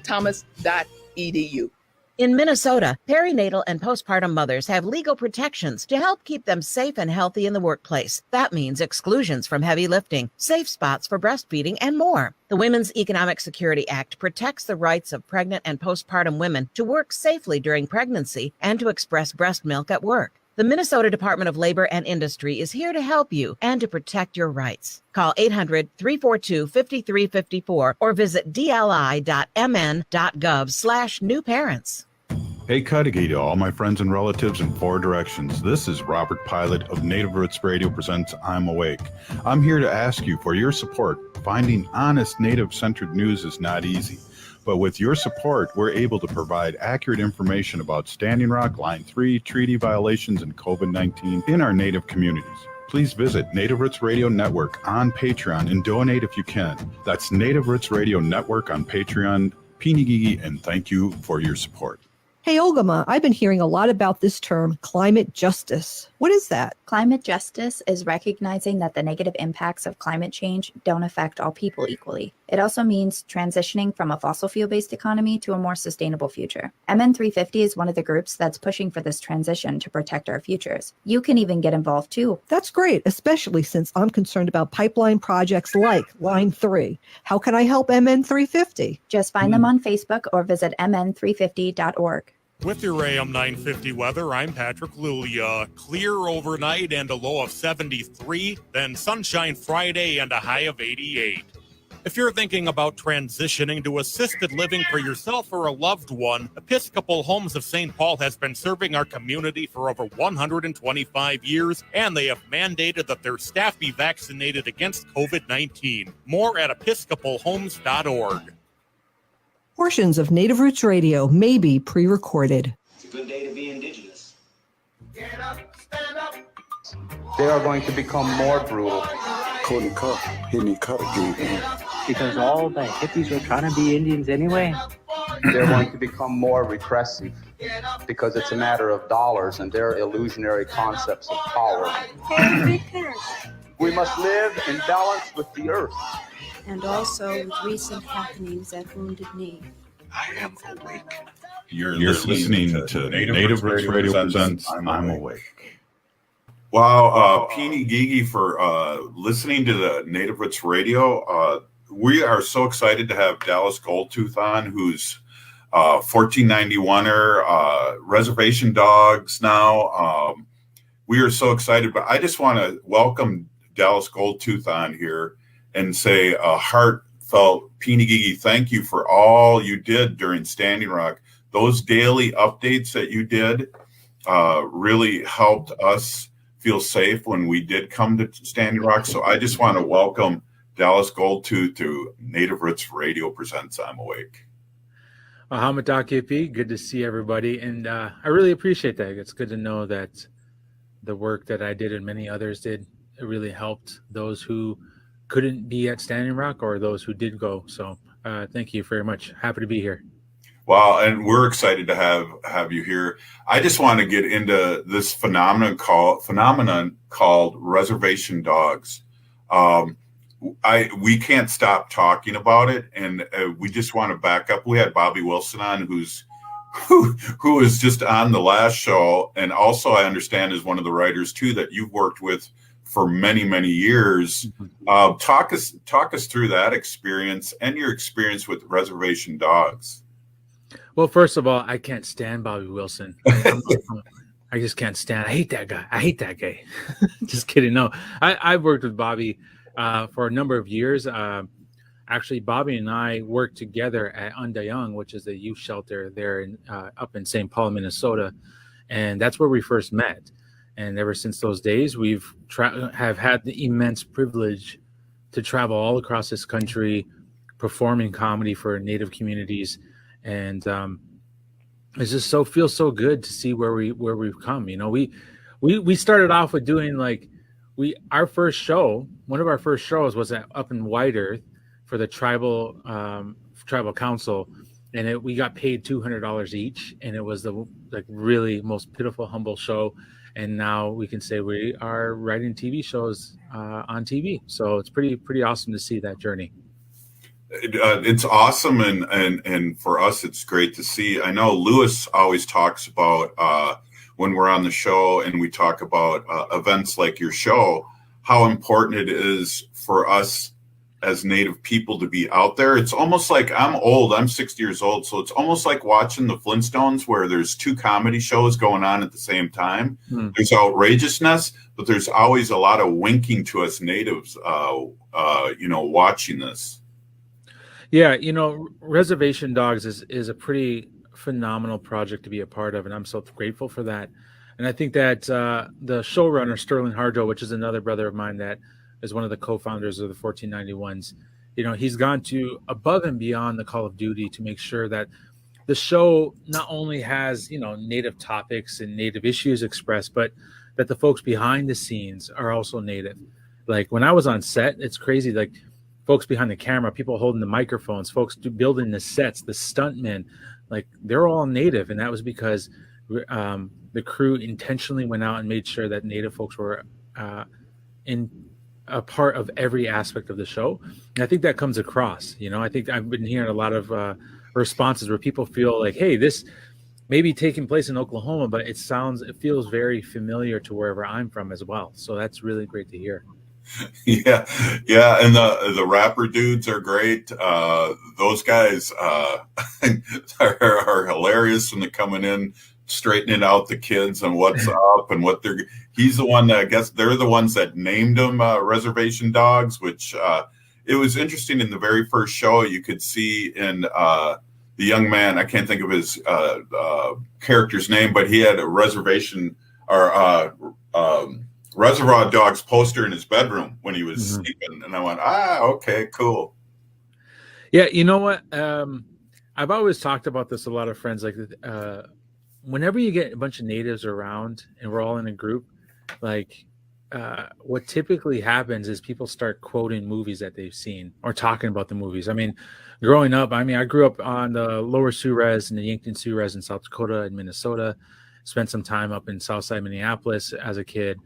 thomas.edu. In Minnesota, perinatal and postpartum mothers have legal protections to help keep them safe and healthy in the workplace. That means exclusions from heavy lifting, safe spots for breastfeeding, and more. The Women's Economic Security Act protects the rights of pregnant and postpartum women to work safely during pregnancy and to express breast milk at work. The Minnesota Department of Labor and Industry is here to help you and to protect your rights. Call 800-342-5354 or visit dli.mn.gov/new parents. Hey, Cudahy to all my friends and relatives in four directions. This is Robert Pilot of Native Roots Radio presents I'm Awake. I'm here to ask you for your support. Finding honest Native-centered news is not easy. But with your support, we're able to provide accurate information about Standing Rock, Line 3, treaty violations, and COVID-19 in our Native communities. Please visit Native Roots Radio Network on Patreon and donate if you can. That's Native Roots Radio Network on Patreon. Pinigigi, and thank you for your support. Hey, Ogama, I've been hearing a lot about this term, climate justice. What is that? Climate justice is recognizing that the negative impacts of climate change don't affect all people equally. It also means transitioning from a fossil fuel-based economy to a more sustainable future. MN350 is one of the groups that's pushing for this transition to protect our futures. You can even get involved too. That's great, especially since I'm concerned about pipeline projects like Line 3. How can I help MN350? Just find them on Facebook or visit mn350.org. With your AM 950 weather, I'm Patrick Lulia. Clear overnight and a low of 73, then sunshine Friday and a high of 88. If you're thinking about transitioning to assisted living for yourself or a loved one, Episcopal Homes of St. Paul has been serving our community for over 125 years, and they have mandated that their staff be vaccinated against COVID-19. More at episcopalhomes.org. Portions of Native Roots Radio may be pre-recorded. It's a good day to be indigenous. Get up, stand up. They are going to become more brutal. Because all the hippies were trying to be Indians anyway. They're going to become more repressive because it's a matter of dollars and their illusionary concepts of power. We must live in balance with the earth. And also with recent happenings at Wounded Knee. I am awake. You're listening to Native Roots Radio presents I'm Awake. Wow, Peony Gigi for listening to the Native Roots Radio. We are so excited to have Dallas Goldtooth on, who's 1491er, Reservation Dogs now. We are so excited, but I just want to welcome Dallas Goldtooth on here and say a heartfelt Pinigigi thank you for all you did during Standing Rock. Those daily updates that you did really helped us feel safe when we did come to Standing Rock. So I just want to welcome Dallas Goldtooth to Native Roots Radio presents I'm Awake. Hamadakipi, good to see everybody. And I really appreciate that. It's good to know that the work that I did and many others did, it really helped those who couldn't be at Standing Rock or those who did go. So thank you very much. Happy to be here. Wow, and we're excited to have you here. I just want to get into this phenomenon called Reservation Dogs. We can't stop talking about it, and we just want to back up. We had Bobby Wilson on, who was just on the last show, and also I understand is one of the writers too that you've worked with for many, many years. Talk us through that experience and your experience with Reservation Dogs. Well, first of all, I can't stand Bobby Wilson. I just can't stand. I hate that guy. Just kidding. No, I've worked with Bobby for a number of years. Actually, Bobby and I worked together at Undayung, which is a youth shelter there up in St. Paul, Minnesota, and that's where we first met. And ever since those days, we've have had the immense privilege to travel all across this country, performing comedy for Native communities, and it's just feels so good to see where we've come. You know, we started off with doing our first show. One of our first shows was up in White Earth for the tribal council, and we got paid $200 each, and it was the really most pitiful, humble show. And now we can say we are writing TV shows on TV. So it's pretty awesome to see that journey. It's awesome, and for us, it's great to see. I know Lewis always talks about when we're on the show and we talk about events like your show, how important it is for us as Native people to be out there. It's almost like I'm old. I'm 60 years old, so it's almost like watching the Flintstones, where there's two comedy shows going on at the same time. There's outrageousness, but there's always a lot of winking to us Natives, watching this. Yeah, Reservation Dogs is a pretty phenomenal project to be a part of, and I'm so grateful for that. And I think that the showrunner, Sterling Harjo, which is another brother of mine that is one of the co-founders of the 1491s, he's gone to above and beyond the Call of Duty to make sure that the show not only has, Native topics and Native issues expressed, but that the folks behind the scenes are also Native. Like when I was on set, it's crazy. Like folks behind the camera, people holding the microphones, folks building the sets, the stuntmen, like they're all Native. And that was because the crew intentionally went out and made sure that Native folks were in a part of every aspect of the show. And I think that comes across. I think I've been hearing a lot of responses where people feel like, hey, this may be taking place in Oklahoma, but it feels very familiar to wherever I'm from as well. So that's really great to hear. Yeah, and the rapper dudes are great. Those guys are hilarious when they're coming in, straightening out the kids and what's up and what they're. He's the one that, I guess they're the ones that named them Reservation Dogs, which it was interesting in the very first show. You could see in the young man, I can't think of his character's name, but he had a reservation or Reservoir Dogs poster in his bedroom when he was sleeping, and I went, okay, cool. Yeah, you know what? I've always talked about this. A lot of friends, like whenever you get a bunch of Natives around and we're all in a group, like what typically happens is people start quoting movies that they've seen or talking about the movies. I mean, growing up, I grew up on the Lower Sioux Res and the Yankton Sioux Res in South Dakota and Minnesota. Spent some time up in Southside Minneapolis as a kid.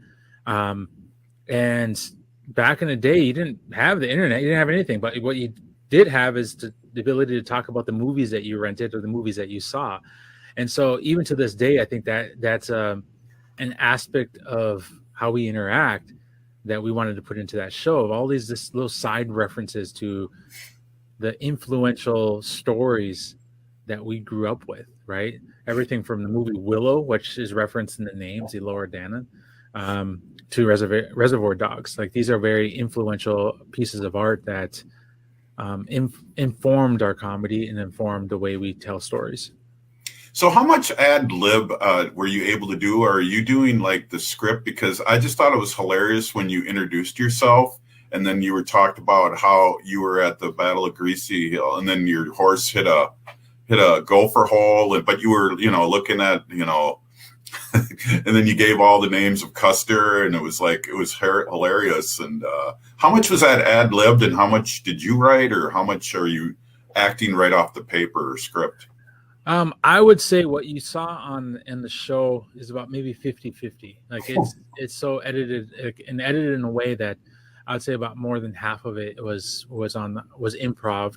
And back in the day, you didn't have the internet, you didn't have anything, but what you did have is the ability to talk about the movies that you rented or the movies that you saw. And so even to this day, I think that's an aspect of how we interact that we wanted to put into that show, of all these little side references to the influential stories that we grew up with, right? Everything from the movie Willow, which is referenced in the names, the Lower Dannon, to Reservoir Dogs. Like these are very influential pieces of art that informed our comedy and informed the way we tell stories. So how much ad lib were you able to do? Or are you doing like the script? Because I just thought it was hilarious when you introduced yourself and then you were talked about how you were at the Battle of Greasy Hill and then your horse hit a gopher hole, but you were, looking at, and then you gave all the names of Custer, and it was hilarious. And how much was that ad libbed, and how much did you write, or how much are you acting right off the paper or script? I would say what you saw in the show is about maybe 50-50. Like it's so edited and edited in a way that I would say about more than half of it was improv.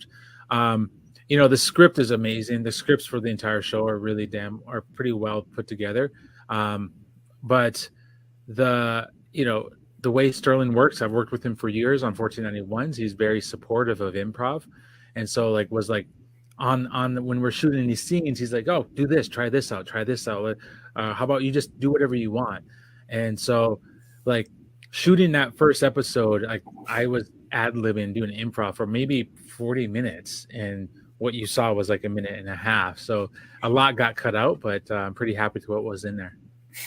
The script is amazing. The scripts for the entire show are pretty well put together. But the way Sterling works, I've worked with him for years on 1491s. He's very supportive of improv. And so on when we're shooting these scenes, he's like, oh, do this, try this out. How about you just do whatever you want? And so like shooting that first episode, I was ad-libbing, doing improv for maybe 40 minutes. And what you saw was like a minute and a half. So a lot got cut out, but I'm pretty happy with what was in there.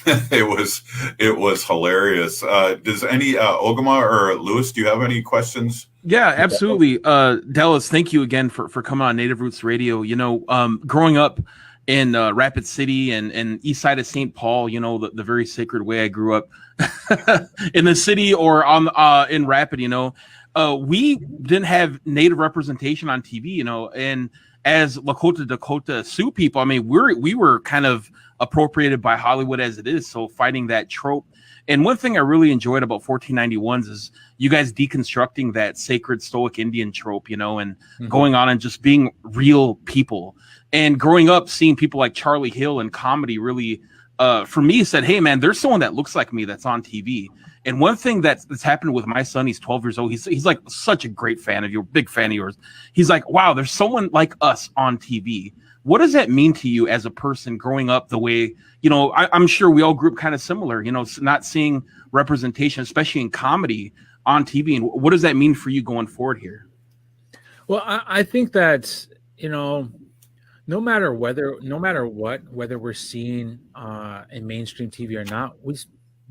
It was hilarious. Does any Ogama or Lewis, do you have any questions? Yeah, absolutely. Dallas, thank you again for coming on Native Roots Radio. Growing up in Rapid City and east side of St. Paul, the very sacred way I grew up in the city or in Rapid, we didn't have Native representation on TV, and as Lakota Dakota Sioux people, I mean, we were kind of appropriated by Hollywood as it is. So fighting that trope. And one thing I really enjoyed about 1491s is you guys deconstructing that sacred stoic Indian trope, you know, and going on and just being real people. And growing up, seeing people like Charlie Hill in comedy really, for me, said, hey, man, there's someone that looks like me that's on TV. And one thing that's happened with my son, he's 12 years old. He's like such a great fan of you, big fan of yours. He's like, wow, there's someone like us on TV. What does that mean to you as a person growing up the way, you know, I'm sure we all grew up kind of similar, you know, not seeing representation, especially in comedy on TV. And what does that mean for you going forward here? Well, I think that, you know, no matter what, whether we're seen in mainstream TV or not,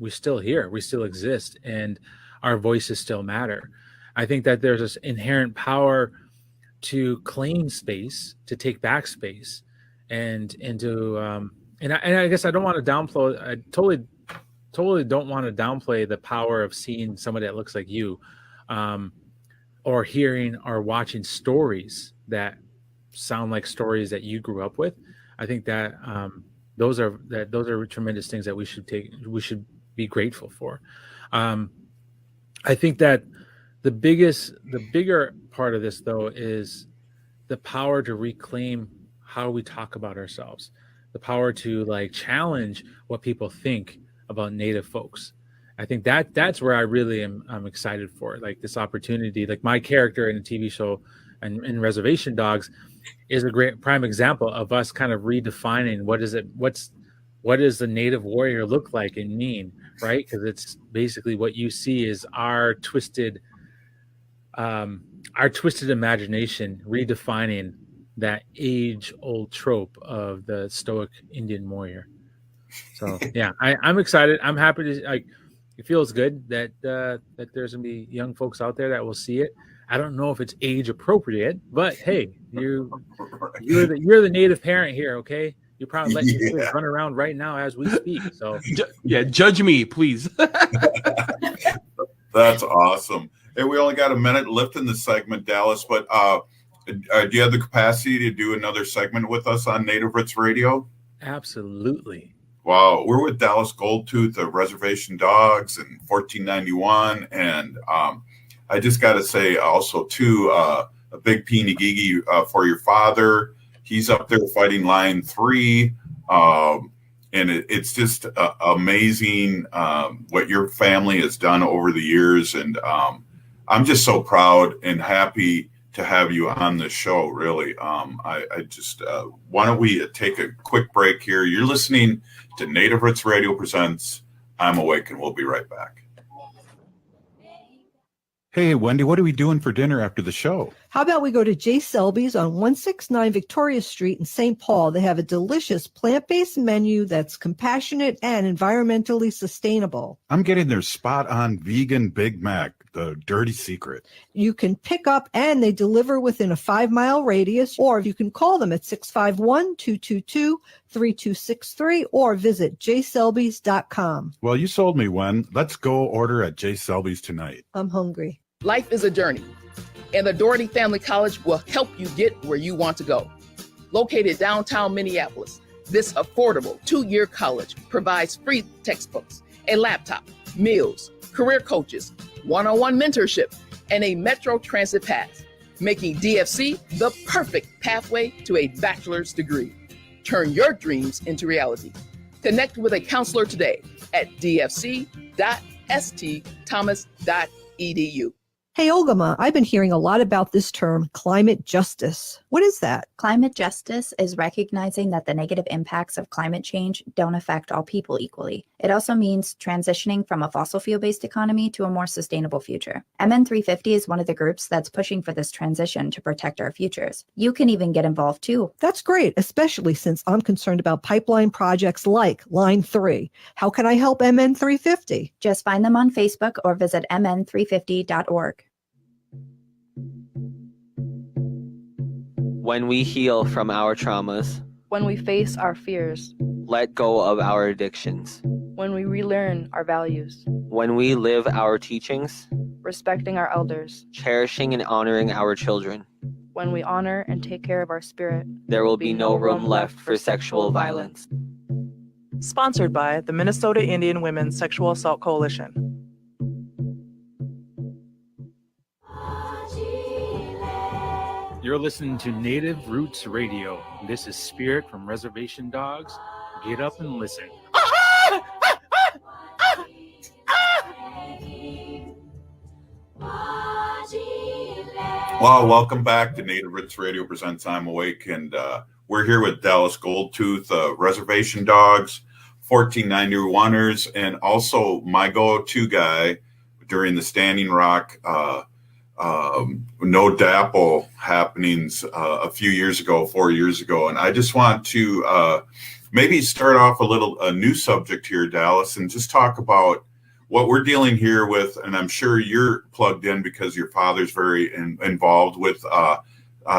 we're still here, we still exist, and our voices still matter. I think that there's this inherent power to claim space, to take back space, and to and I guess I don't want to downplay. I totally don't want to downplay the power of seeing somebody that looks like you, or hearing or watching stories that sound like stories that you grew up with. I think that those are tremendous things that we should be grateful for. I think that the bigger part of this, though, is the power to reclaim how we talk about ourselves, the power to like challenge what people think about Native folks. I think that's where I really I'm excited for, like this opportunity. Like my character in a TV show and in Reservation Dogs is a great prime example of us kind of redefining what does the Native warrior look like and mean, right? Because it's basically what you see is our twisted imagination redefining that age-old trope of the stoic Indian warrior. So yeah, I'm excited. I'm happy to like. It feels good that that there's gonna be young folks out there that will see it. I don't know if it's age appropriate, but hey, you're the Native parent here, okay? You're probably letting your kids run around right now as we speak. So yeah, judge me, please. That's awesome. Hey, we only got a minute left in the segment, Dallas, but do you have the capacity to do another segment with us on Native Roots Radio? Absolutely. Wow, we're with Dallas Goldtooth of Reservation Dogs and 1491, and I just got to say also too, a big Pinigigi for your father. He's up there fighting Line 3, and it's just amazing what your family has done over the years, and I'm just so proud and happy to have you on the show. Really, I just why don't we take a quick break here? You're listening to Native Roots Radio presents I'm Awake, and we'll be right back. Hey, Wendy, what are we doing for dinner after the show? How about we go to J. Selby's on 169 Victoria Street in St. Paul? They have a delicious plant-based menu that's compassionate and environmentally sustainable. I'm getting their spot-on vegan Big Mac, the dirty secret. You can pick up and they deliver within a 5-mile radius, or you can call them at 651-222-3263 or visit jselbys.com. Well, you sold me, Wen. Let's go order at J. Selby's tonight. I'm hungry. Life is a journey, and the Doherty Family College will help you get where you want to go. Located downtown Minneapolis, this affordable 2-year college provides free textbooks, a laptop, meals, career coaches, one-on-one mentorship, and a Metro Transit pass, making DFC the perfect pathway to a bachelor's degree. Turn your dreams into reality. Connect with a counselor today at dfc.stthomas.edu. Hey, Olgama, I've been hearing a lot about this term, climate justice. What is that? Climate justice is recognizing that the negative impacts of climate change don't affect all people equally. It also means transitioning from a fossil fuel-based economy to a more sustainable future. MN350 is one of the groups that's pushing for this transition to protect our futures. You can even get involved too. That's great, especially since I'm concerned about pipeline projects like Line 3. How can I help MN350? Just find them on Facebook or visit mn350.org. When we heal from our traumas, when we face our fears, let go of our addictions, when we relearn our values, when we live our teachings, respecting our elders, cherishing and honoring our children, When we honor and take care of our spirit, there will be no room left for sexual violence. Sponsored by the Minnesota Indian Women's Sexual Assault Coalition. You're listening to Native Roots Radio. This is Spirit from Reservation Dogs. Get up and listen. Well, welcome back to Native Roots Radio presents I'm Awake, and we're here with Dallas Goldtooth, Reservation Dogs, 1491ers, and also my go-to guy during the Standing Rock No Dapple happenings a few years ago, 4 years ago. And I just want to maybe start off a new subject here, Dallas, and just talk about what we're dealing here with. And I'm sure you're plugged in because your father's very involved with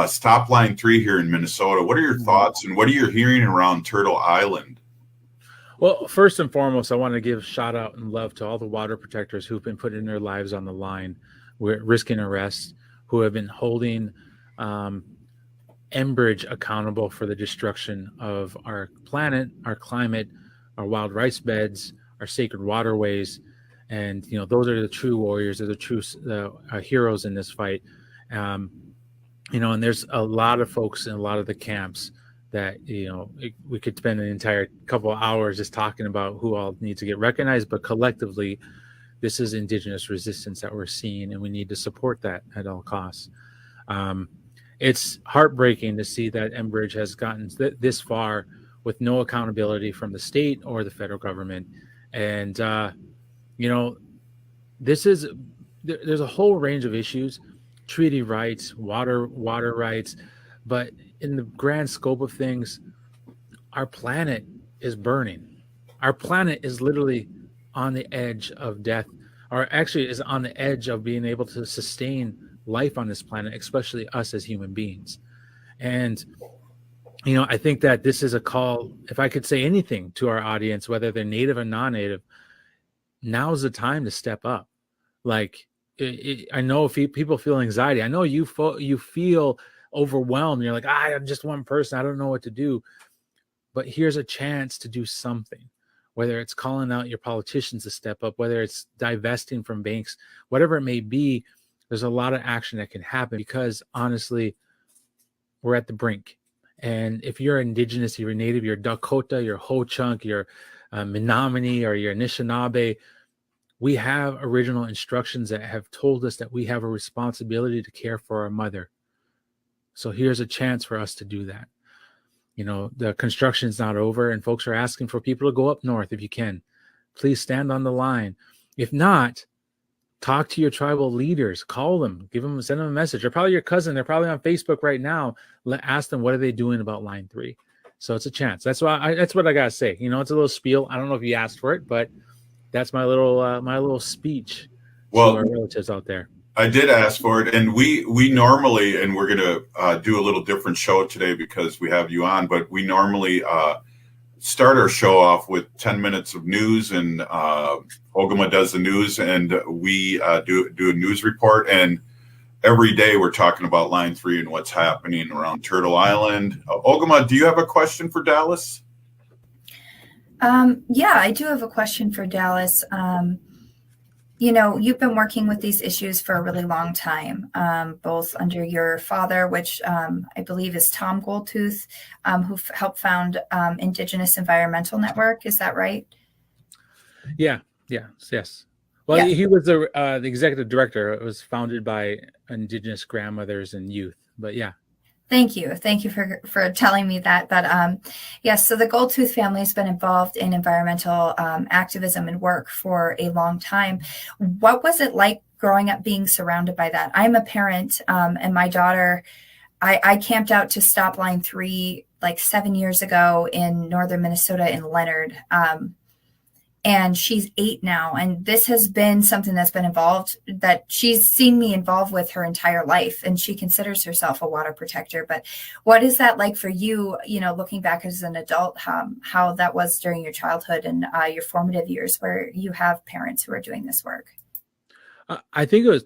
Stop Line 3 here in Minnesota. What are your thoughts and what are you hearing around Turtle Island? Well, first and foremost, I want to give shout out and love to all the water protectors who've been putting their lives on the line. We're risking arrest, who have been holding Enbridge accountable for the destruction of our planet, our climate, our wild rice beds, our sacred waterways. And, you know, those are the true warriors, they're the true heroes in this fight. You know, and there's a lot of folks in a lot of the camps that, you know, we could spend an entire couple of hours just talking about who all needs to get recognized, but collectively, this is Indigenous resistance that we're seeing, and we need to support that at all costs. It's heartbreaking to see that Enbridge has gotten this far with no accountability from the state or the federal government. And, you know, there's a whole range of issues, treaty rights, water rights, but in the grand scope of things, our planet is burning. Our planet is literally on the edge of death, or actually is on the edge of being able to sustain life on this planet, especially us as human beings. And, you know, I think that this is a call, if I could say anything to our audience, whether they're native or non-native, now's the time to step up. Like, I know if people feel anxiety, I know you feel overwhelmed. You're like, I'm just one person, I don't know what to do. But here's a chance to do something. Whether it's calling out your politicians to step up, whether it's divesting from banks, whatever it may be, there's a lot of action that can happen because, honestly, we're at the brink. And if you're Indigenous, you're Native, you're Dakota, you're Ho-Chunk, you're Menominee, or you're Anishinaabe, we have original instructions that have told us that we have a responsibility to care for our mother. So here's a chance for us to do that. You know, the construction's not over, and folks are asking for people to go up north if you can. Please stand on the line. If not, talk to your tribal leaders. Call them. Send them a message. They're probably your cousin. They're probably on Facebook right now. Ask them, what are they doing about Line 3? So it's a chance. That's what I gotta say. You know, it's a little spiel. I don't know if you asked for it, but that's my little speech to our relatives out there. I did ask for it, and we normally, and we're going to do a little different show today because we have you on, but we normally start our show off with 10 minutes of news, and Ogama does the news, and we do a news report, and every day we're talking about Line 3 and what's happening around Turtle Island. Ogama, do you have a question for Dallas? Yeah, I do have a question for Dallas. You know, you've been working with these issues for a really long time, both under your father, which I believe is Tom Goldtooth, who helped found Indigenous Environmental Network. Is that right? Yeah. Yes. Well, yeah. He was the executive director. It was founded by Indigenous grandmothers and youth. But yeah. Thank you for telling me that. But yes, so the Goldtooth family has been involved in environmental activism and work for a long time. What was it like growing up being surrounded by that? I'm a parent, and my daughter, I camped out to Stop Line 3 like 7 years ago in northern Minnesota in Leonard. And she's 8 now. And this has been something that's been involved, that she's seen me involved with her entire life. And she considers herself a water protector. But what is that like for you, you know, looking back as an adult, how that was during your childhood and your formative years where you have parents who are doing this work? I think it was,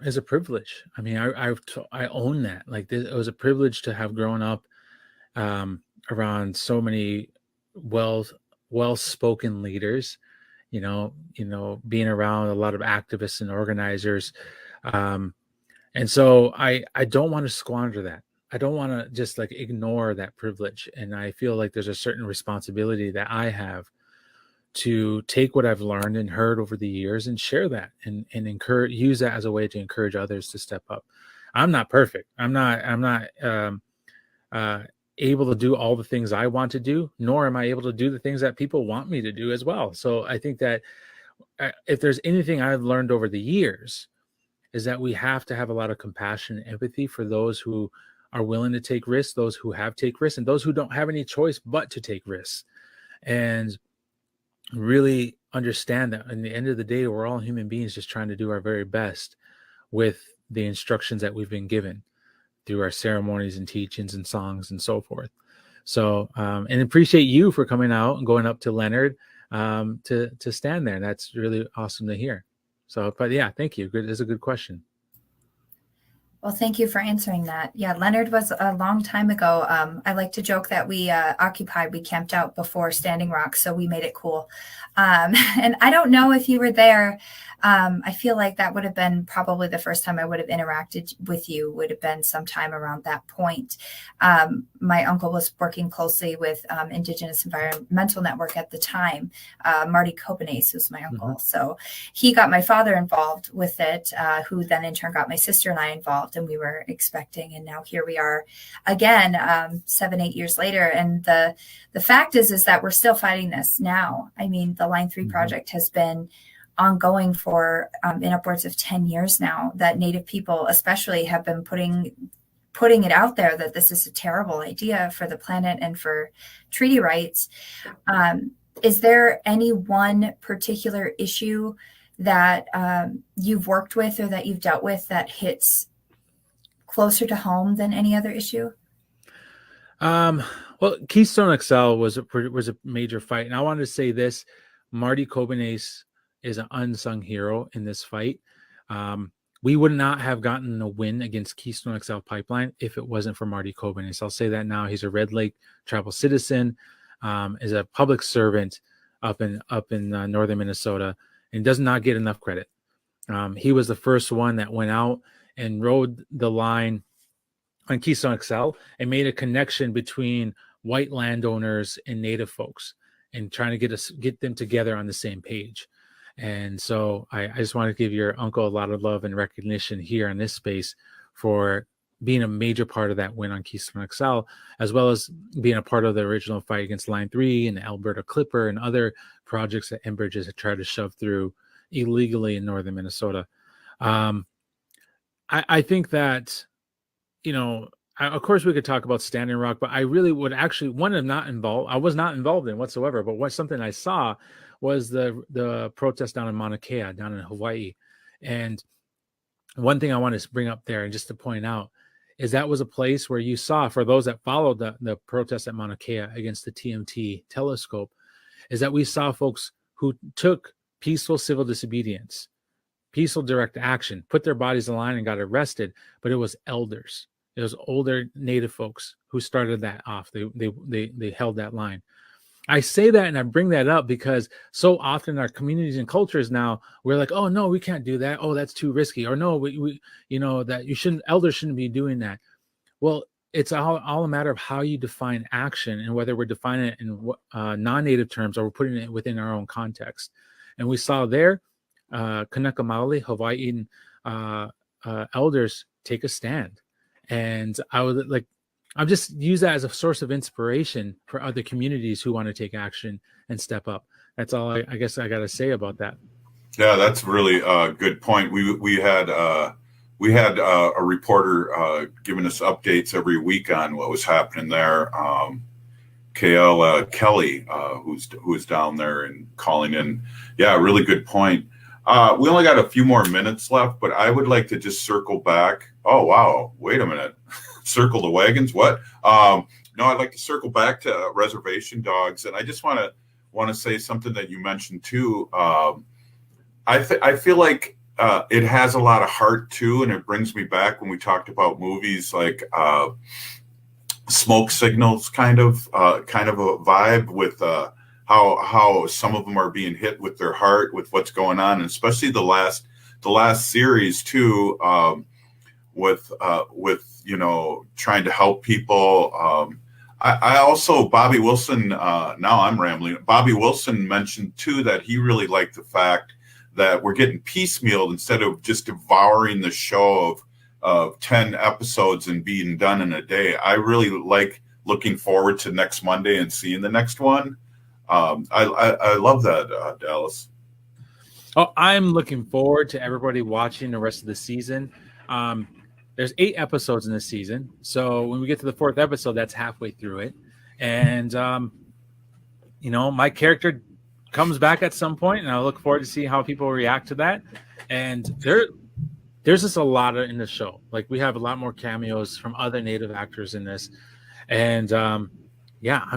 is a privilege. I mean, I own that. Like, it was a privilege to have grown up around so many well-spoken leaders, being around a lot of activists and organizers. And so I don't want to squander that. I don't want to just like ignore that privilege. And I feel like there's a certain responsibility that I have to take what I've learned and heard over the years and share that and use that as a way to encourage others to step up. I'm not perfect. I'm not able to do all the things I want to do, nor am I able to do the things that people want me to do as well. So I think that if there's anything I've learned over the years, is that we have to have a lot of compassion and empathy for those who are willing to take risks, those who have take risks, and those who don't have any choice but to take risks. And really understand that in the end of the day, we're all human beings just trying to do our very best with the instructions that we've been given through our ceremonies and teachings and songs and so forth. So, and appreciate you for coming out and going up to Leonard to stand there. That's really awesome to hear. So, but yeah, thank you. Good. That's a good question. Well, thank you for answering that. Yeah, Leonard was a long time ago. I like to joke that we camped out before Standing Rock, so we made it cool. And I don't know if you were there. I feel like that would have been probably the first time I would have interacted with you, would have been sometime around that point. My uncle was working closely with Indigenous Environmental Network at the time. Marty Kobanese was my uncle. Mm-hmm. So he got my father involved with it, who then in turn got my sister and I involved, and we were expecting. And now here we are again, 7-8 years later. And the fact is that we're still fighting this now. I mean, the Line 3 project has been ongoing for in upwards of 10 years now, that Native people especially have been putting it out there that this is a terrible idea for the planet and for treaty rights. Is there any one particular issue that you've worked with or that you've dealt with that hits closer to home than any other issue? Well, Keystone XL was a major fight. And I wanted to say this, Marty Kobanese is an unsung hero in this fight. We would not have gotten a win against Keystone XL Pipeline if it wasn't for Marty Kobanese. I'll say that now. He's a Red Lake tribal citizen, is a public servant up in northern Minnesota, and does not get enough credit. He was the first one that went out and rode the line on Keystone XL and made a connection between white landowners and Native folks and trying to get them together on the same page. And so I just want to give your uncle a lot of love and recognition here in this space for being a major part of that win on Keystone XL, as well as being a part of the original fight against Line 3 and the Alberta Clipper and other projects that Enbridge has tried to shove through illegally in northern Minnesota. I think that, of course we could talk about Standing Rock, but I really would actually I was not involved in whatsoever, but something I saw was the protest down in Mauna Kea, down in Hawaii. And one thing I want to bring up there and just to point out is that was a place where you saw, for those that followed the protest at Mauna Kea against the TMT telescope, is that we saw folks who took peaceful civil disobedience, peaceful direct action, put their bodies in line and got arrested, but it was elders. It was older Native folks who started that off. They held that line. I say that and I bring that up because so often in our communities and cultures now, we're like, oh no, we can't do that. Oh, that's too risky. Or no, we that elders shouldn't be doing that. Well, it's all a matter of how you define action and whether we're defining it in non-Native terms or we're putting it within our own context. And we saw there, Kanaka Maoli, Hawaiian elders take a stand. And I'll just use that as a source of inspiration for other communities who want to take action and step up. That's all I guess I got to say about that. Yeah, that's really a good point. We had a reporter giving us updates every week on what was happening there. KL Kelly, who's down there and calling in. Yeah, really good point. We only got a few more minutes left, but I would like to just circle back. Oh, wow. Wait a minute. Circle the wagons. What? No, I'd like to circle back to reservation dogs. And I just want to say something that you mentioned too. I feel like it has a lot of heart too, and it brings me back when we talked about movies like Smoke Signals, kind of a vibe with how some of them are being hit with their heart with what's going on, and especially the last series too, with trying to help people. I also, Bobby Wilson, now I'm rambling. Bobby Wilson mentioned too that he really liked the fact that we're getting piecemealed instead of just devouring the show of 10 episodes and being done in a day. I really like looking forward to next Monday and seeing the next one. I love that, Dallas. Oh, I'm looking forward to everybody watching the rest of the season. There's 8 episodes in this season. So when we get to the 4th episode, that's halfway through it. And, my character comes back at some point, and I look forward to see how people react to that. And there's just a lot in the show. Like, we have a lot more cameos from other Native actors in this. And, I'm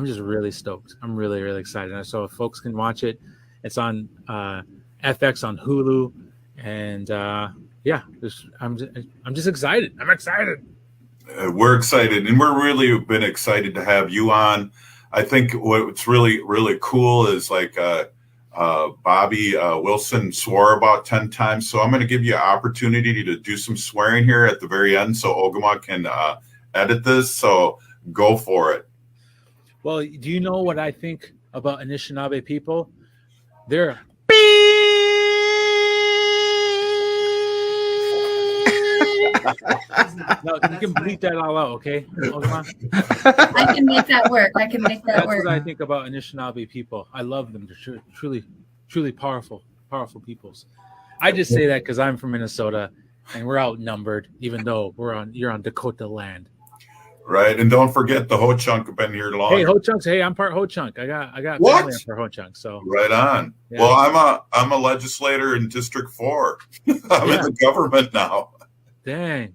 just really stoked. I'm really, really excited. So if folks can watch it, it's on FX on Hulu. And, I'm just excited. I'm excited. We're excited, and we're really been excited to have you on. I think what's really, really cool is like Bobby Wilson swore about 10 times. So I'm going to give you an opportunity to do some swearing here at the very end so Ogama can edit this. So go for it. Well, do you know what I think about Anishinaabe people? They're no, you can bleep that all out, okay? I can make that work. That's what I think about Anishinaabe people. I love them. They're truly, truly powerful peoples. I just say that because I'm from Minnesota and we're outnumbered, even though you're on Dakota land. Right, and don't forget the Ho Chunk have been here long. Hey, Ho Chunks. Hey, I'm part Ho Chunk. I got what? family for Ho Chunk. So right on. Yeah. Well, I'm a legislator in District 4. I'm in the government now. Dang.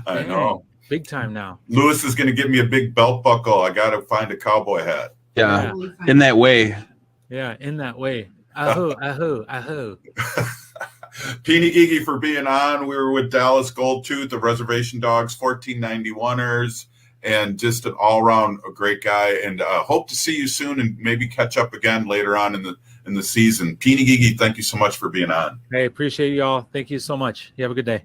I know. Big time now. Lewis is going to give me a big belt buckle. I got to find a cowboy hat. Yeah. In that way. Yeah, in that way. Aho. Peeny Gigi for being on. We were with Dallas Goldtooth, the Reservation Dogs, 1491ers, and just an all-around great guy. And hope to see you soon and maybe catch up again later on in the season. Peeny Gigi, thank you so much for being on. Hey, appreciate you all. Thank you so much. You have a good day.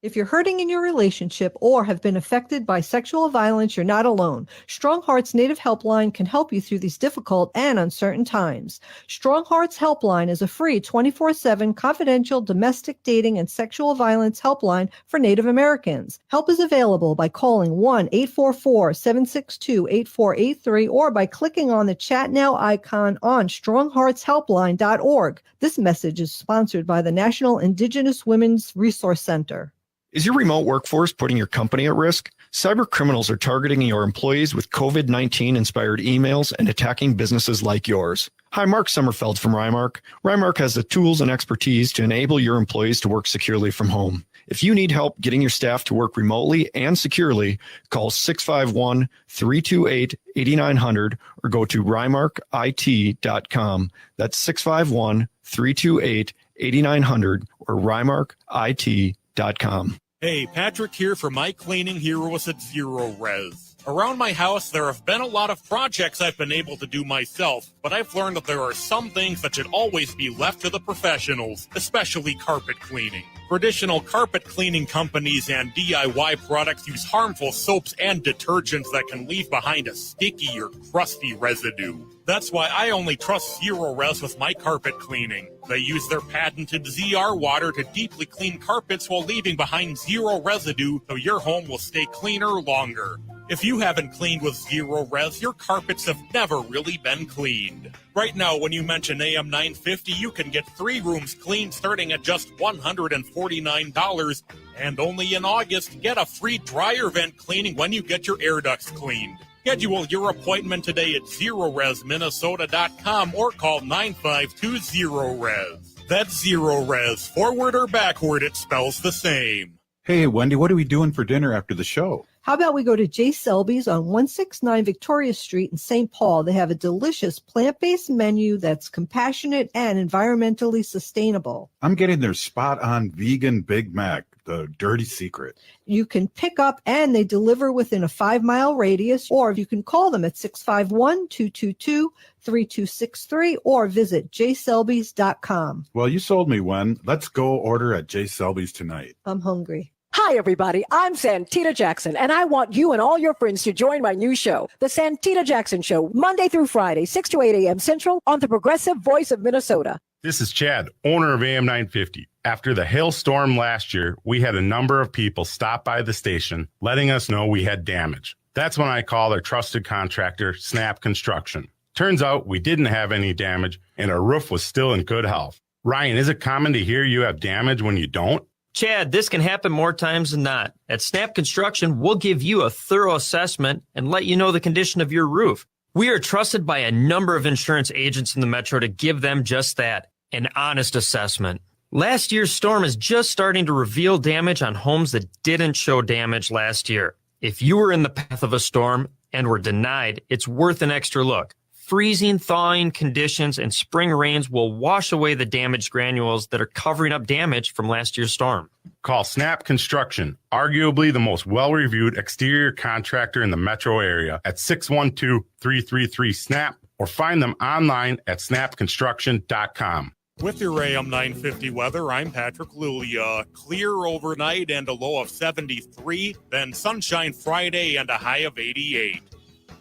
If you're hurting in your relationship or have been affected by sexual violence, you're not alone. Strong Hearts Native Helpline can help you through these difficult and uncertain times. Strong Hearts Helpline is a free 24/7 confidential domestic dating and sexual violence helpline for Native Americans. Help is available by calling 1-844-762-8483 or by clicking on the Chat Now icon on strongheartshelpline.org. This message is sponsored by the National Indigenous Women's Resource Center. Is your remote workforce putting your company at risk? Cyber criminals are targeting your employees with COVID-19 inspired emails and attacking businesses like yours. Hi, Mark Sommerfeld from Rymark. Rymark has the tools and expertise to enable your employees to work securely from home. If you need help getting your staff to work remotely and securely, call 651-328-8900 or go to rymarkit.com. That's 651-328-8900 or rymarkit.com. Hey, Patrick here for my cleaning heroes at Zero Res. Around my house, there have been a lot of projects I've been able to do myself, but I've learned that there are some things that should always be left to the professionals, especially carpet cleaning. Traditional carpet cleaning companies and DIY products use harmful soaps and detergents that can leave behind a sticky or crusty residue. That's why I only trust Zero Res with my carpet cleaning. They use their patented ZR water to deeply clean carpets while leaving behind zero residue, so your home will stay cleaner longer. If you haven't cleaned with Zero Res, your carpets have never really been cleaned. Right now, when you mention AM 950, you can get 3 rooms cleaned starting at just $149. And only in August, get a free dryer vent cleaning when you get your air ducts cleaned. Schedule your appointment today at ZeroResMinnesota.com or call 9520-RES. That's Zero Res. Forward or backward, it spells the same. Hey, Wendy, what are we doing for dinner after the show? How about we go to J. Selby's on 169 Victoria Street in St. Paul? They have a delicious plant-based menu that's compassionate and environmentally sustainable. I'm getting their spot-on vegan Big Mac, the dirty secret. You can pick up and they deliver within a 5-mile radius, or you can call them at 651-222-3263 or visit jselbys.com. Well, you sold me one. Let's go order at J. Selby's tonight. I'm hungry. Hi, everybody. I'm Santita Jackson, and I want you and all your friends to join my new show, The Santita Jackson Show, Monday through Friday, 6 to 8 a.m. Central on the Progressive Voice of Minnesota. This is Chad, owner of AM 950. After the hailstorm last year, we had a number of people stop by the station letting us know we had damage. That's when I called our trusted contractor, Snap Construction. Turns out we didn't have any damage and our roof was still in good health. Ryan, is it common to hear you have damage when you don't? Chad, this can happen more times than not. At Snap Construction, we'll give you a thorough assessment and let you know the condition of your roof. We are trusted by a number of insurance agents in the metro to give them just that, an honest assessment. Last year's storm is just starting to reveal damage on homes that didn't show damage last year. If you were in the path of a storm and were denied, it's worth an extra look. Freezing, thawing conditions and spring rains will wash away the damaged granules that are covering up damage from last year's storm. Call Snap Construction, arguably the most well-reviewed exterior contractor in the metro area, at 612-333-SNAP or find them online at snapconstruction.com. With your AM 950 weather, I'm Patrick Lulia. Clear overnight and a low of 73, then sunshine Friday and a high of 88.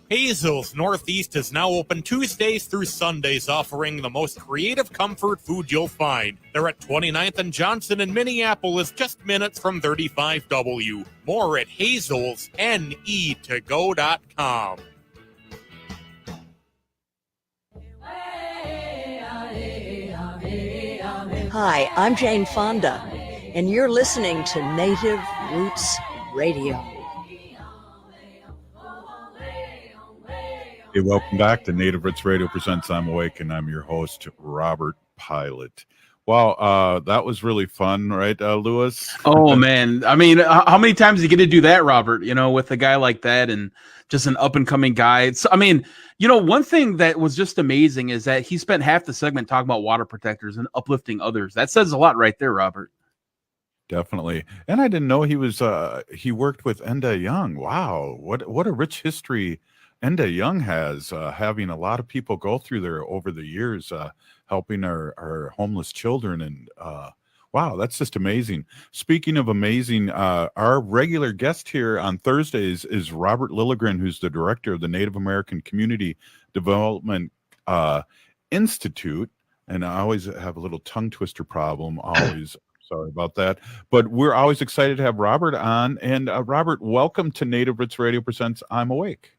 Hazel's Northeast is now open Tuesdays through Sundays, offering the most creative comfort food you'll find. They're at 29th and Johnson in Minneapolis, just minutes from 35W. More at hazelsne2go.com. Hi, I'm Jane Fonda, and you're listening to Native Roots Radio. Hey, welcome back to Native Roots Radio Presents I'm Awake, and I'm your host, Robert Pilot. Wow, that was really fun, right, Lewis? Oh, man. I mean, how many times do you get to do that, Robert, with a guy like that and just an up-and-coming guy? So, I mean, one thing that was just amazing is that he spent half the segment talking about water protectors and uplifting others. That says a lot right there, Robert. Definitely. And I didn't know he worked with Enda Young. Wow, what a rich history Enda Young has, having a lot of people go through there over the years, helping our homeless children. And wow, that's just amazing. Speaking of amazing, our regular guest here on Thursdays is Robert Lilligren, who's the director of the Native American Community Development Institute. And I always have a little tongue twister problem, always. Sorry about that. But we're always excited to have Robert on. And Robert, welcome to Native Roots Radio Presents I'm Awake.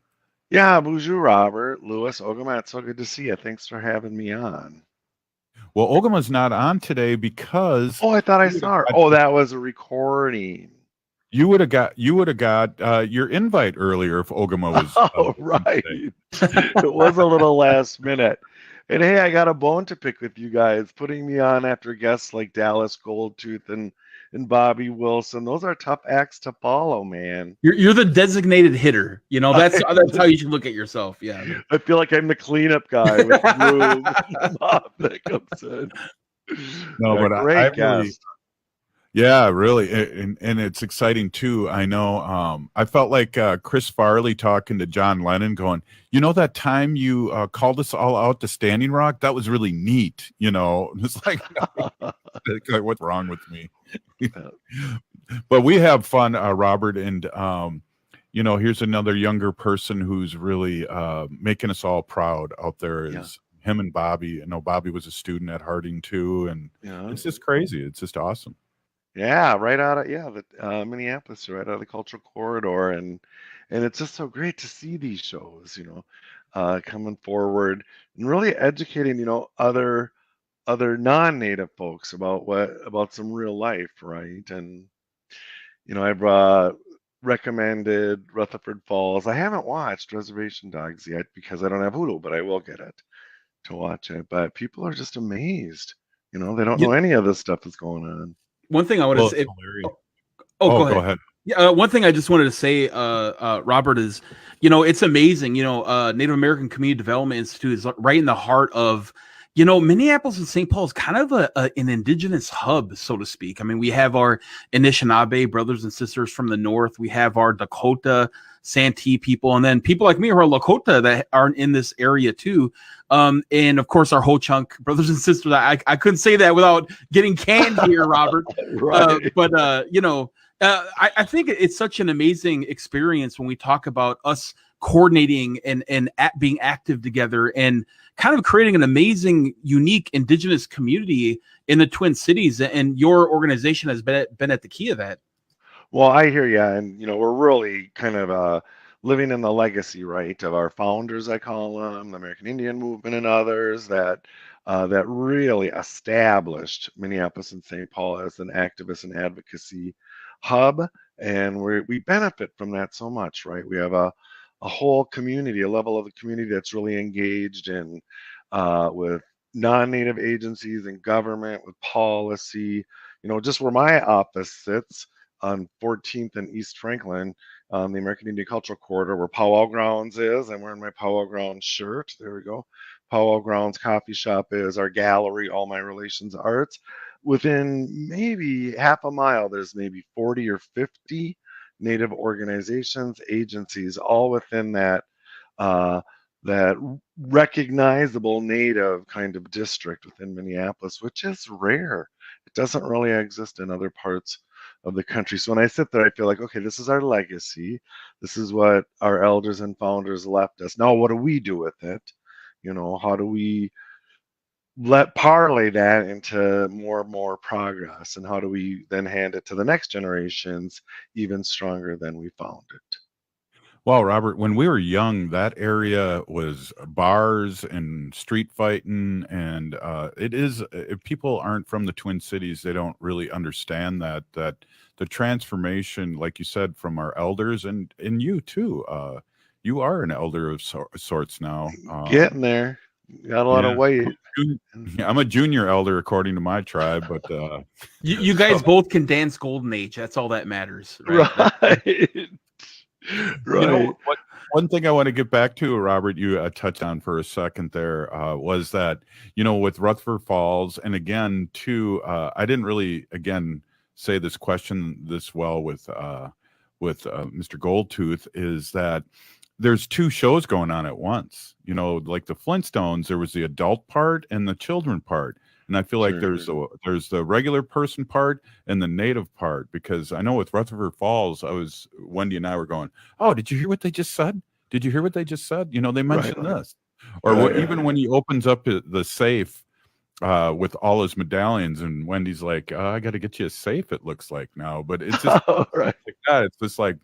Yeah, bonjour, Robert, Lewis, Ogama. It's so good to see you. Thanks for having me on. Well, Ogama's not on today because I thought I saw her. Oh, that was a recording. You would have got your invite earlier if Ogama was. Right. It was a little last minute. And hey, I got a bone to pick with you guys, putting me on after guests like Dallas Goldtooth and Bobby Wilson. Those are tough acts to follow, man. You're the designated hitter. That's how you should look at yourself. Yeah. I feel like I'm the cleanup guy with room mop that comes in. No, but I really, yeah, really, and it's exciting too. I know. I felt like Chris Farley talking to John Lennon, going, that time you called us all out to Standing Rock, that was really neat. It's like, what's wrong with me? But we have fun, Robert, and here's another younger person who's really making us all proud out there. Is him and Bobby. I know Bobby was a student at Harding too, and it's just crazy. It's just awesome. Yeah, right out of the Minneapolis, right out of the cultural corridor, and it's just so great to see these shows, coming forward and really educating, other non-native folks about some real life, right? And I've recommended Rutherford Falls. I haven't watched Reservation Dogs yet because I don't have Hulu, but I will get it to watch it. But people are just amazed. They don't know any of this stuff that's going on. One thing I want to say. Go ahead. Yeah, one thing I just wanted to say, Robert, is, it's amazing. Native American Community Development Institute is right in the heart of, Minneapolis and St. Paul is kind of an indigenous hub, so to speak. I mean, we have our Anishinaabe brothers and sisters from the north. We have our Dakota, Santee people, and then people like me who are Lakota that aren't in this area too. And of course, our Ho Chunk brothers and sisters. I couldn't say that without getting canned here, Robert. Right. I think it's such an amazing experience when we talk about us coordinating and being active together and kind of creating an amazing, unique indigenous community in the Twin Cities. And your organization has been at the key of that. Well, I hear you, and we're really kind of living in the legacy, right, of our founders, I call them, the American Indian Movement, and others that really established Minneapolis and St. Paul as an activist and advocacy hub, and we benefit from that so much, right? We have a whole community, a level of the community that's really engaged in with non-native agencies and government, with policy. Just where my office sits on 14th and East Franklin, the American Indian Cultural Corridor, where Powwow Grounds is. I'm wearing my Powwow Grounds shirt. There we go. Powwow Grounds Coffee Shop is our gallery, All My Relations Arts. Within maybe half a mile, there's maybe 40 or 50 Native organizations, agencies, all within that that recognizable Native kind of district within Minneapolis, which is rare. It doesn't really exist in other parts of the country. So when I sit there, I feel like, okay, this is our legacy. This is what our elders and founders left us. Now, what do we do with it? How do we parlay that into more and more progress? And how do we then hand it to the next generations even stronger than we found it? Well, Robert, when we were young, that area was bars and street fighting, and it is. If people aren't from the Twin Cities, they don't really understand that the transformation, like you said, from our elders and you too. You are an elder of sorts now. Getting there. Got a lot of weight. I'm a junior elder according to my tribe, but you guys both can dance Golden Age. That's all that matters, right? Right. One thing I want to get back to, Robert, you touched on for a second there, was that, with Rutherford Falls, and again, too, I didn't really, again, say this question this well with Mr. Goldtooth, is that there's two shows going on at once. Like the Flintstones, there was the adult part and the children part. And I feel like there's the regular person part and the native part, because I know with Rutherford Falls, Wendy and I were going, oh, did you hear what they just said? Did you hear what they just said? They mentioned this. Or even when he opens up the safe with all his medallions, and Wendy's like, I got to get you a safe, it looks like now. But it's just like that. It's just like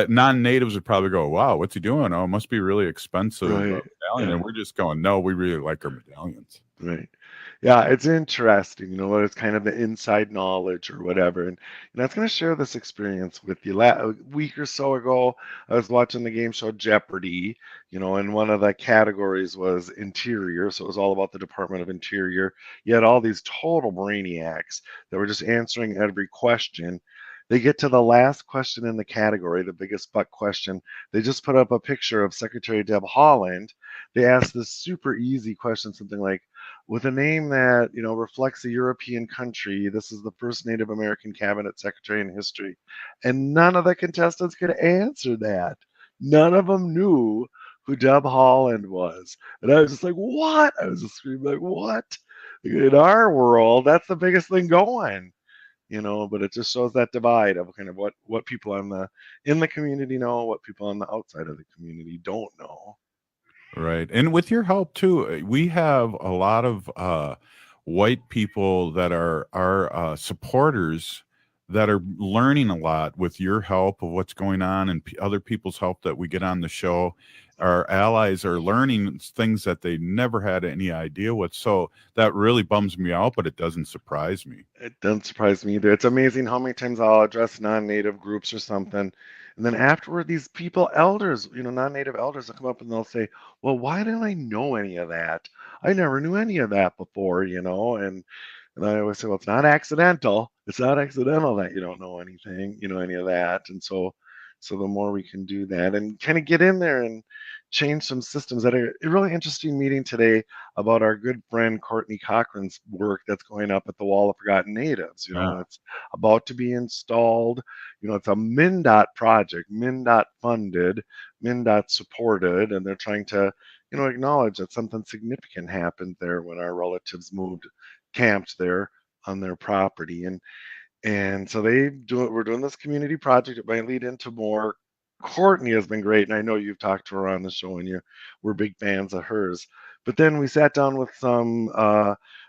non-natives would probably go, wow, what's he doing? Oh, it must be really expensive medallion. And we're just going, no, we really like our medallions. Right. Yeah, it's interesting, it's kind of the inside knowledge or whatever. And I was going to share this experience with you. A week or so ago, I was watching the game show Jeopardy, and one of the categories was interior. So it was all about the Department of Interior. You had all these total brainiacs that were just answering every question. They get to the last question in the category, the biggest buck question. They just put up a picture of Secretary Deb Haaland. They asked this super easy question, something like, with a name that, reflects a European country, this is the first Native American cabinet secretary in history. And none of the contestants could answer that. None of them knew who Deb Haaland was. And I was just like, what? I was just screaming like, what? In our world, that's the biggest thing going. But it just shows that divide of kind of what people in the community know, what people on the outside of the community don't know. Right. And with your help too, we have a lot of white people that are our supporters that are learning a lot with your help of what's going on, and other people's help that we get on the show. Our allies are learning things that they never had any idea what. So that really bums me out, but it doesn't surprise me. It doesn't surprise me either. It's amazing how many times I'll address non-native groups or something, and then afterward, these people, elders, non-native elders, will come up and they'll say, well, why didn't I know any of that? I never knew any of that before, and I always say, well, it's not accidental. it's not accidental that you don't know anything, any of that. And so the more we can do that and kind of get in there and change some systems. That are a really interesting meeting today about our good friend Courtney Cochran's work that's going up at the Wall of Forgotten Natives. It's about to be installed. It's a MnDOT project, MnDOT funded, MnDOT supported, and they're trying to acknowledge that something significant happened there when our relatives camped there on their property. And so we're doing this community project. It might lead into more. Courtney has been great, and I know you've talked to her on the show, and we're big fans of hers. But then we sat down with some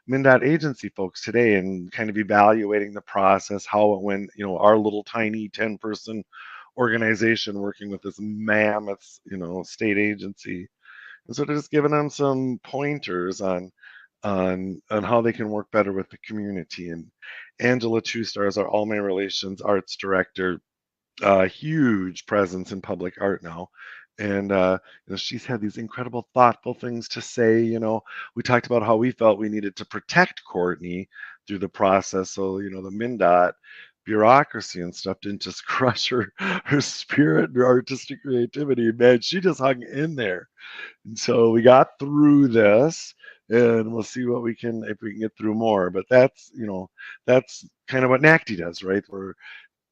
MnDOT agency folks today and kind of evaluating the process, how it went, our little tiny 10-person organization working with this mammoth, state agency. And so just giving them some pointers on how they can work better with the community. And Angela Chustar is our All My Relations arts director, huge presence in public art now. And she's had these incredible, thoughtful things to say. We talked about how we felt we needed to protect Courtney through the process. So, the MnDOT bureaucracy and stuff didn't just crush her spirit and her artistic creativity. Man, she just hung in there. And so we got through this, and we'll see if we can get through more. But that's kind of what NACTI does, right? We're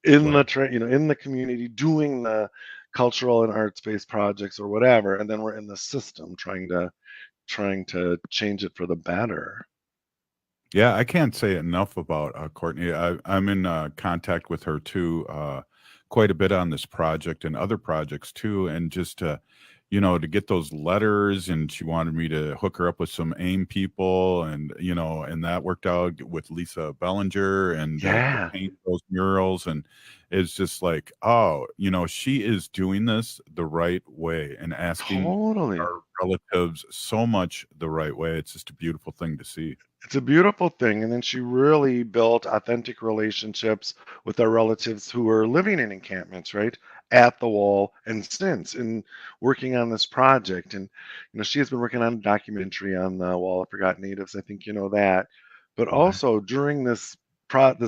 in the community doing the cultural and arts-based projects or whatever, and then we're in the system trying to change it for the better. Yeah, I can't say enough about Courtney. I'm in contact with her too, quite a bit on this project and other projects too, and just to get those letters, and she wanted me to hook her up with some AIM people, and and that worked out with Lisa Bellinger, and to paint those murals. And it's just like, she is doing this the right way and asking our relatives so much the right way. It's just a beautiful thing to see. It's a beautiful thing. And then she really built authentic relationships with our relatives who are living in encampments, right, at the wall and since, in working on this project. And she has been working on a documentary on the Wall of Forgotten Natives. I think you know that. But also during this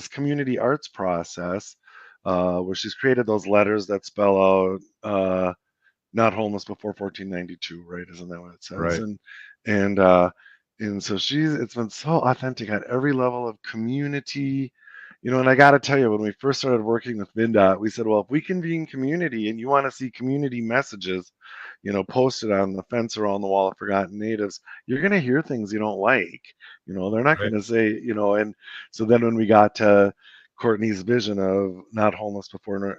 community arts process, where she's created those letters that spell out not homeless before 1492, right? Isn't that what it says? Right. And so it's been so authentic at every level of community, and I got to tell you, when we first started working with MnDOT, we said, well, if we can be in community and you want to see community messages, posted on the fence around the Wall of Forgotten Natives, you're going to hear things you don't like, they're not going to say, and so then when we got to Courtney's vision of never homeless before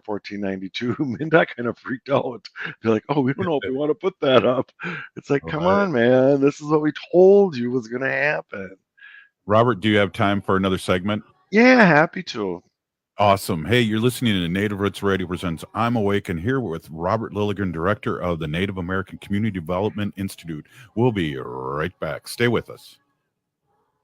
1492, MnDOT kind of freaked out. They're like, oh, we don't know if we want to put that up. It's like, come on, man. This is what we told you was going to happen. Robert, do you have time for another segment? Yeah, happy to. Awesome. Hey, you're listening to Native Roots Radio presents I'm Awake, and here with Robert Lilligren, director of the Native American Community Development Institute. We'll be right back. Stay with us.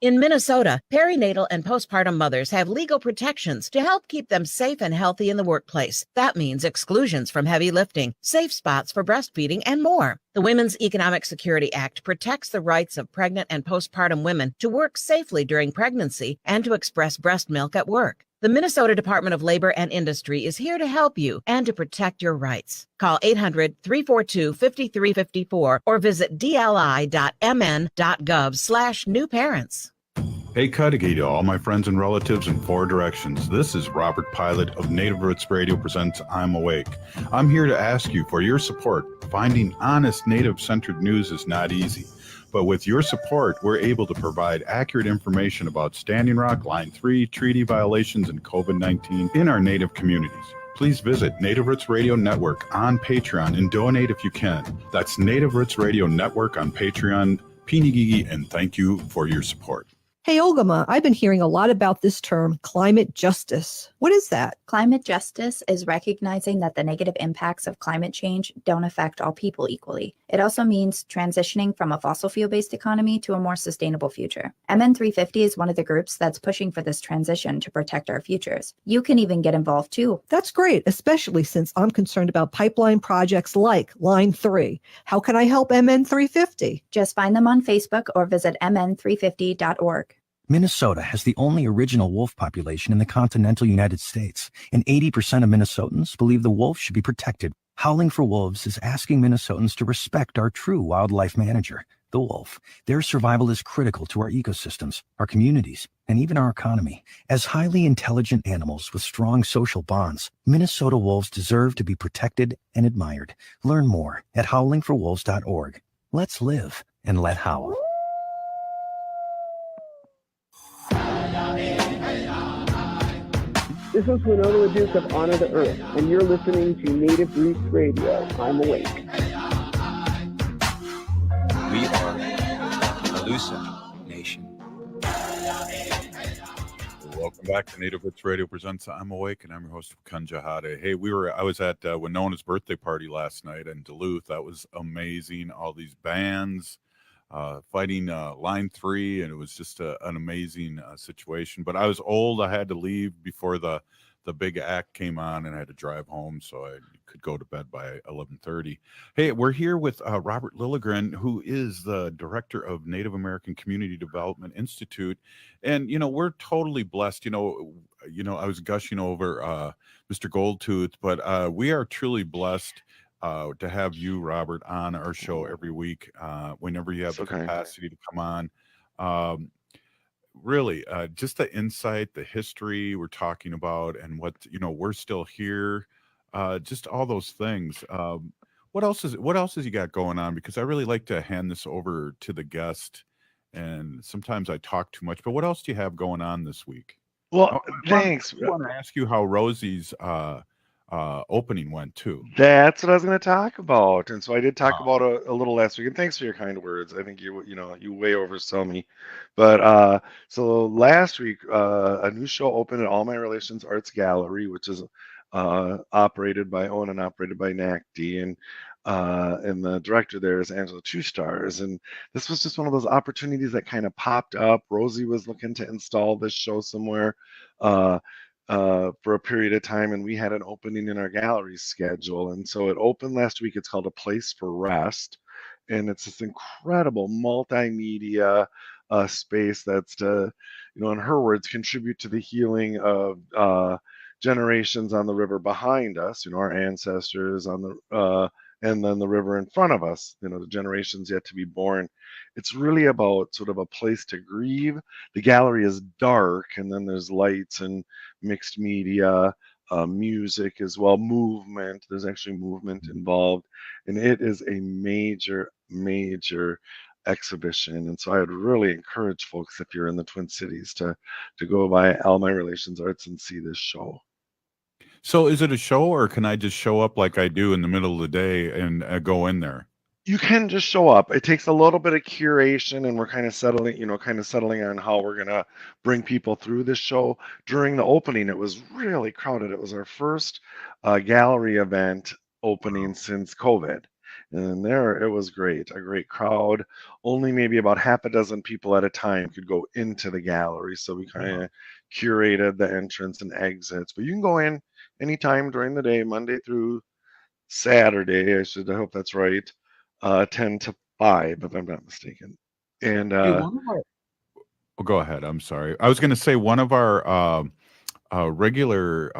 In Minnesota, perinatal and postpartum mothers have legal protections to help keep them safe and healthy in the workplace. That means exclusions from heavy lifting, safe spots for breastfeeding, and more. The Women's Economic Security Act protects the rights of pregnant and postpartum women to work safely during pregnancy and to express breast milk at work. The Minnesota Department of Labor and Industry is here to help you and to protect your rights. Call 800-342-5354 or visit dli.mn.gov/new parents. Hey, Cudahy to all my friends and relatives in four directions. This is Robert Pilot of Native Roots Radio presents I'm Awake. I'm here to ask you for your support. Finding honest Native-centered news is not easy. But with your support, we're able to provide accurate information about Standing Rock, Line 3, treaty violations, and COVID-19 in our Native communities. Please visit Native Roots Radio Network on Patreon and donate if you can. That's Native Roots Radio Network on Patreon. Pinigigi, and thank you for your support. Hey, Ogama, I've been hearing a lot about this term, climate justice. What is that? Climate justice is recognizing that the negative impacts of climate change don't affect all people equally. It also means transitioning from a fossil fuel-based economy to a more sustainable future. MN350 is one of the groups that's pushing for this transition to protect our futures. You can even get involved too. That's great, especially since I'm concerned about pipeline projects like Line 3. How can I help MN350? Just find them on Facebook or visit mn350.org. Minnesota has the only original wolf population in the continental United States, and 80% of Minnesotans believe the wolf should be protected. Howling for Wolves is asking Minnesotans to respect our true wildlife manager, the wolf. Their survival is critical to our ecosystems, our communities, and even our economy. As highly intelligent animals with strong social bonds, Minnesota wolves deserve to be protected and admired. Learn more at howlingforwolves.org. Let's live and let howl. This is Winona LaDuke of Honor the Earth, and you're listening to Native Roots Radio. I'm awake. We are Alusa Nation. Welcome back to Native Roots Radio presents I'm Awake, and I'm your host, Kunja Hade. Hey, I was at Winona's birthday party last night in Duluth. That was amazing. All these bands fighting line 3, and it was just an amazing situation. But I was old. I had to leave before the big act came on, and I had to drive home, so I could go to bed by 11:30. Hey, we're here with Robert Lilligren, who is the director of Native American Community Development Institute, and we're totally blessed. I was gushing over Mr. Goldtooth, but we are truly blessed to have you, Robert, on our show every week whenever you have the capacity to come on. Really, just the insight, the history we're talking about, and what we're still here, just all those things. What else has you got going on? Because I really like to hand this over to the guest, and sometimes I talk too much. But what else do you have going on this week? Well, thanks. I want to ask you how Rosie's opening went too. That's what I was going to talk about, and so I did talk about a little last week. And thanks for your kind words. I think you way oversell me, but so last week a new show opened at All My Relations Arts Gallery, which is owned and operated by NACD, and the director there is Angela Two Stars. And this was just one of those opportunities that kind of popped up. Rosie was looking to install this show somewhere for a period of time, and we had an opening in our gallery schedule, and so it opened last week. It's called A Place for Rest, and it's this incredible multimedia space that's to, in her words, contribute to the healing of generations on the river behind us, our ancestors on the and then the river in front of us, the generations yet to be born. It's really about sort of a place to grieve. The gallery is dark, and then there's lights and mixed media, music as well, movement. There's actually movement involved, and it is a major exhibition. And so I would really encourage folks, if you're in the Twin Cities, to go by All My Relations Arts and see this show. So is it a show, or can I just show up like I do in the middle of the day and go in there? You can just show up. It takes a little bit of curation, and we're kind of settling on how we're gonna bring people through this show. During the opening, it was really crowded. It was our first gallery event opening since COVID, and it was great. A great crowd. Only maybe about half a dozen people at a time could go into the gallery, so we kind of curated the entrance and exits. But you can go in anytime during the day, Monday through Saturday. I hope that's right. 10 to 5, if I'm not mistaken. And go ahead. I'm sorry. I was going to say one of our regular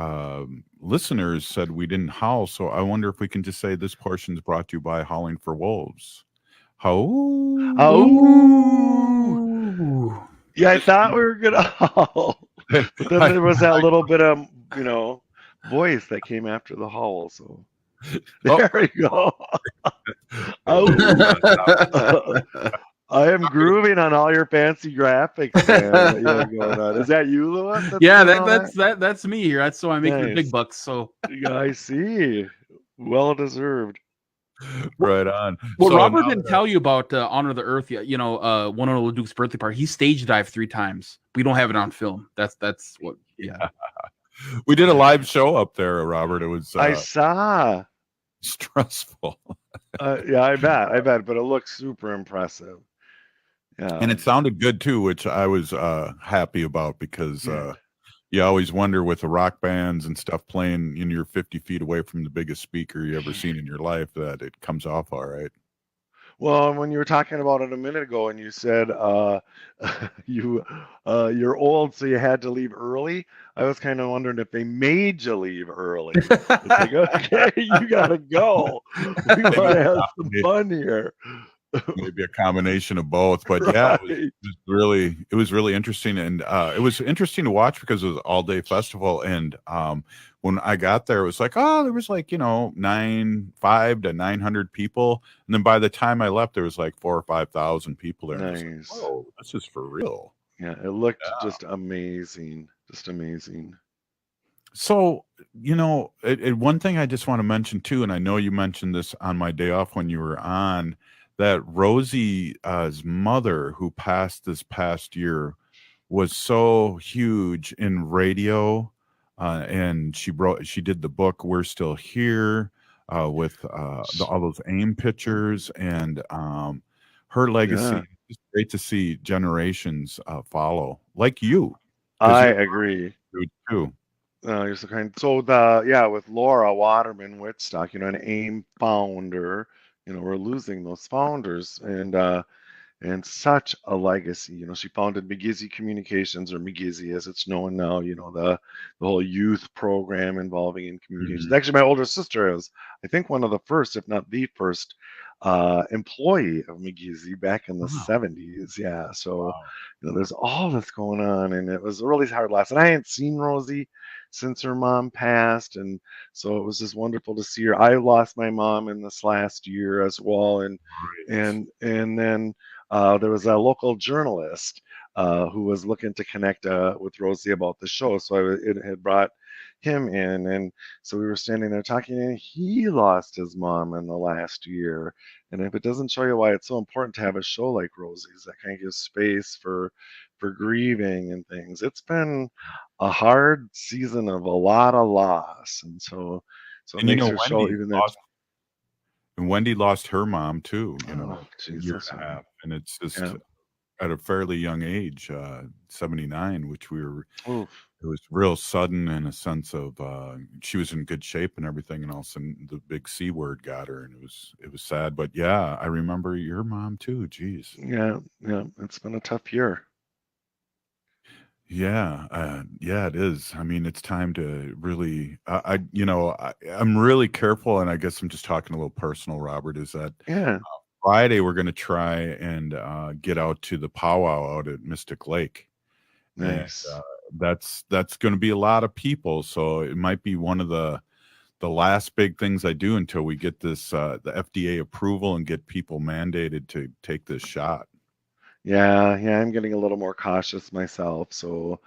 listeners said we didn't howl, so I wonder if we can just say this portion is brought to you by Howling for Wolves. Yeah, I thought we were gonna howl, but then there was that little bit of voice that came after the howl. So there we go. I am grooving on all your fancy graphics, man, that you have going on. Is that you, Louis? Yeah, that's me here. That's so I make the big bucks. So yeah, I see. Well deserved. Right on. Well, so Robert didn't tell you about Honor the Earth yet. One of LeDuc's birthday party. He stage dived 3 times. We don't have it on film. That's what. Yeah. We did a live show up there, Robert. It was. I saw. Stressful. Yeah, I bet, but it looks super impressive. Yeah, and it sounded good too, which I was happy about, because you always wonder with the rock bands and stuff playing, you're 50 feet away from the biggest speaker you ever seen in your life, that it comes off all right. Well, when you were talking about it a minute ago, and you said you're old, so you had to leave early. I was kind of wondering if they made you leave early. It's like, okay, you gotta go. We want to have some fun here. Maybe a combination of both, but yeah, it was really interesting, and it was interesting to watch because it was an all-day festival. And when I got there, it was like, oh, there was like 500 to 900 people, and then by the time I left, there was like 4,000 or 5,000 people there. Nice. And I was like, oh, this is for real. Yeah, it looked just amazing, just amazing. So, one thing I just want to mention too, and I know you mentioned this on my day off when you were on, that Rosie's mother, who passed this past year, was so huge in radio, and she did the book "We're Still Here" with all those AIM pictures, and her legacy. Yeah. It's great to see generations follow, like you. I agree. Too. You're so kind. So with Laura Waterman Whitstock, an AIM founder. We're losing those founders, and such a legacy. She founded McGizzy Communications, or McGizzy as it's known now. The whole youth program involving in communications. Mm-hmm. Actually, my older sister is, I think, one of the first, if not the first, employee of McGizzy back in the 70s. Yeah, so there's all this going on, and it was a really hard loss. And I hadn't seen Rosie since her mom passed, and so it was just wonderful to see her. I lost my mom in this last year as well, and then there was a local journalist who was looking to connect with Rosie about the show, so it had brought him in, and so we were standing there talking, and he lost his mom in the last year. And if it doesn't show you why it's so important to have a show like Rosie's that kind of gives space for grieving and things, it's been a hard season of a lot of loss, and so it makes your show even that. And Wendy lost her mom too, a year Jesus, and a half, and it's just at a fairly young age, 79, which it was real sudden in a sense of she was in good shape and everything, and all of a sudden the big C word got her, and it was sad. But yeah, I remember your mom too. Jeez. Yeah, it's been a tough year. Yeah, it is. I mean, it's time to really. I'm really careful, and I guess I'm just talking a little personal, Robert. Is that Friday we're going to try and get out to the powwow out at Mystic Lake. Nice. And, that's going to be a lot of people, so it might be one of the last big things I do until we get this the FDA approval and get people mandated to take this shot. Yeah, I'm getting a little more cautious myself, so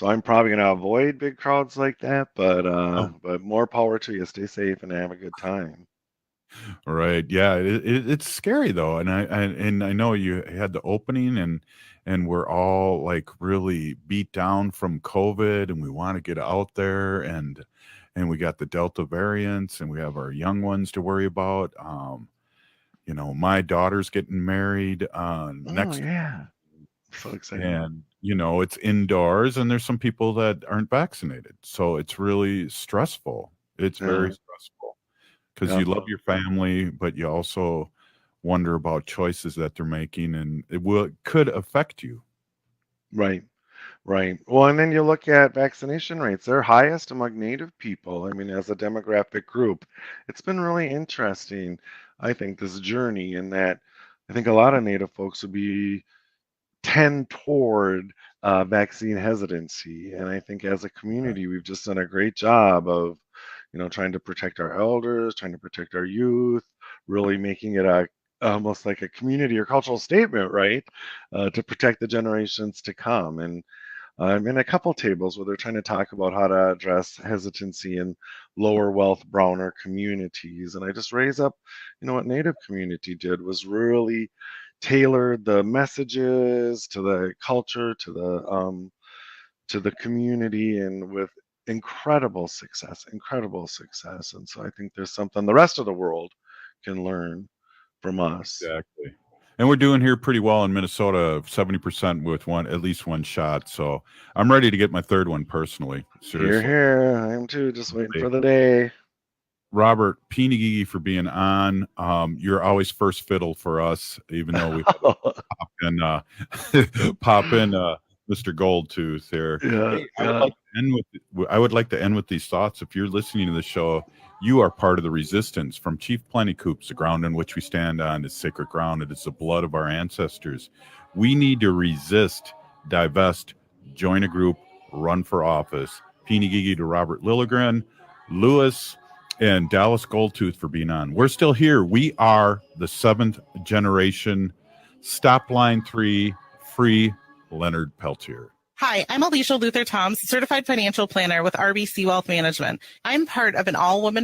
I'm probably going to avoid big crowds like that, but more power to you. Stay safe and have a good time. Right. Yeah, it's scary though, and I know you had the opening, and we're all like really beat down from COVID, and we want to get out there, and we got the Delta variants, and we have our young ones to worry about. My daughter's getting married next. Yeah. So exciting. And it's indoors, and there's some people that aren't vaccinated, so it's really stressful. It's very stressful because you love your family, but you also wonder about choices that they're making, and it could affect you. Right. Well, and then you look at vaccination rates; they're highest among Native people. I mean, as a demographic group, it's been really interesting. I think this journey, in that I think a lot of Native folks would tend toward vaccine hesitancy, and I think as a community, we've just done a great job of, trying to protect our elders, trying to protect our youth, really making it almost like a community or cultural statement, right, to protect the generations to come. And I'm in a couple tables where they're trying to talk about how to address hesitancy in lower wealth, browner communities. And I just raise up, what Native community did was really tailored the messages to the culture, to the community, and with incredible success. And so I think there's something the rest of the world can learn from us. Exactly. And we're doing here pretty well in Minnesota, 70% with at least one shot. So I'm ready to get my third one personally. Seriously. Here, I am too. Just waiting for the day. Robert, Peeny for being on. You're always first fiddle for us, even though we pop in Mr. Goldtooth there. Yeah, hey, I would like to end with these thoughts. If you're listening to the show, you are part of the resistance. From Chief Plentycoops, the ground on which we stand on is sacred ground. It is the blood of our ancestors. We need to resist, divest, join a group, run for office. Peeny to Robert Lilligren, Lewis, and Dallas Goldtooth for being on. We're still here. We are the 7th generation. Stop line 3, free Leonard Peltier. Hi, I'm Alicia Luther Toms, certified financial planner with RBC Wealth Management. I'm part of an all-woman